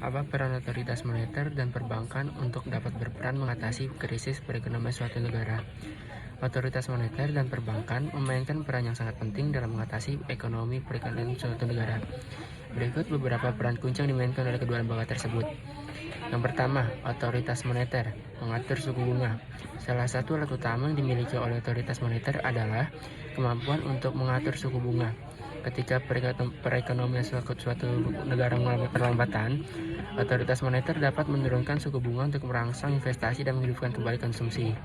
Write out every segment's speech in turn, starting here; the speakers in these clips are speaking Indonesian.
Apa peran otoritas moneter dan perbankan untuk dapat berperan mengatasi krisis perekonomian suatu negara? Otoritas moneter dan perbankan memainkan peran yang sangat penting dalam mengatasi ekonomi perekonomian suatu negara. Berikut beberapa peran kunci yang dimainkan oleh kedua lembaga tersebut. Yang pertama, otoritas moneter mengatur suku bunga. Salah satu alat utama yang dimiliki oleh otoritas moneter adalah kemampuan untuk mengatur suku bunga. Ketika perekonomian suatu negara mengalami perlambatan, otoritas moneter dapat menurunkan suku bunga untuk merangsang investasi dan menghidupkan kembali konsumsi.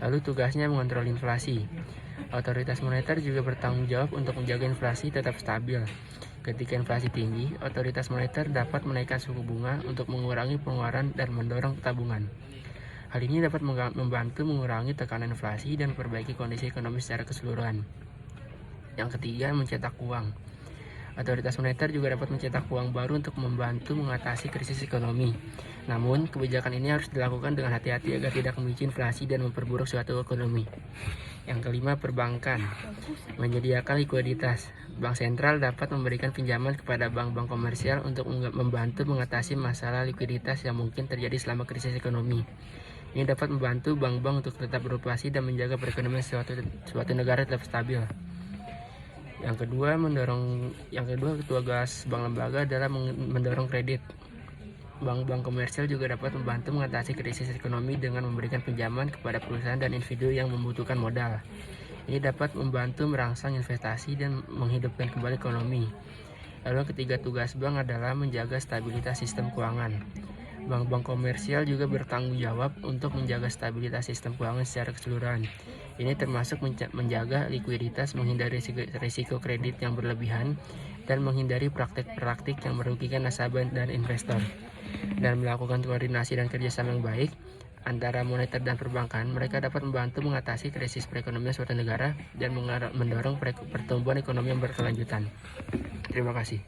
Lalu tugasnya mengontrol inflasi. Otoritas moneter juga bertanggung jawab untuk menjaga inflasi tetap stabil. Ketika inflasi tinggi, otoritas moneter dapat menaikkan suku bunga untuk mengurangi pengeluaran dan mendorong tabungan. Hal ini dapat membantu mengurangi tekanan inflasi dan memperbaiki kondisi ekonomi secara keseluruhan. Yang ketiga, mencetak uang. Otoritas moneter juga dapat mencetak uang baru untuk membantu mengatasi krisis ekonomi. Namun, kebijakan ini harus dilakukan dengan hati-hati agar tidak memicu inflasi dan memperburuk suatu ekonomi. Yang kelima, perbankan. Menyediakan likuiditas. Bank sentral dapat memberikan pinjaman kepada bank-bank komersial untuk membantu mengatasi masalah likuiditas yang mungkin terjadi selama krisis ekonomi. Ini dapat membantu bank-bank untuk tetap beroperasi dan menjaga perekonomian suatu negara tetap stabil. Yang kedua, tugas bank lembaga adalah mendorong kredit. Bank-bank komersial juga dapat membantu mengatasi krisis ekonomi dengan memberikan pinjaman kepada perusahaan dan individu yang membutuhkan modal. Ini dapat membantu merangsang investasi dan menghidupkan kembali ekonomi. Lalu ketiga, tugas bank adalah menjaga stabilitas sistem keuangan. Bank-bank komersial juga bertanggung jawab untuk menjaga stabilitas sistem keuangan secara keseluruhan. Ini termasuk menjaga likuiditas, menghindari risiko kredit yang berlebihan, dan menghindari praktik-praktik yang merugikan nasabah dan investor. Dan melakukan koordinasi dan kerjasama yang baik antara moneter dan perbankan, mereka dapat membantu mengatasi krisis perekonomian suatu negara dan mendorong pertumbuhan ekonomi yang berkelanjutan. Terima kasih.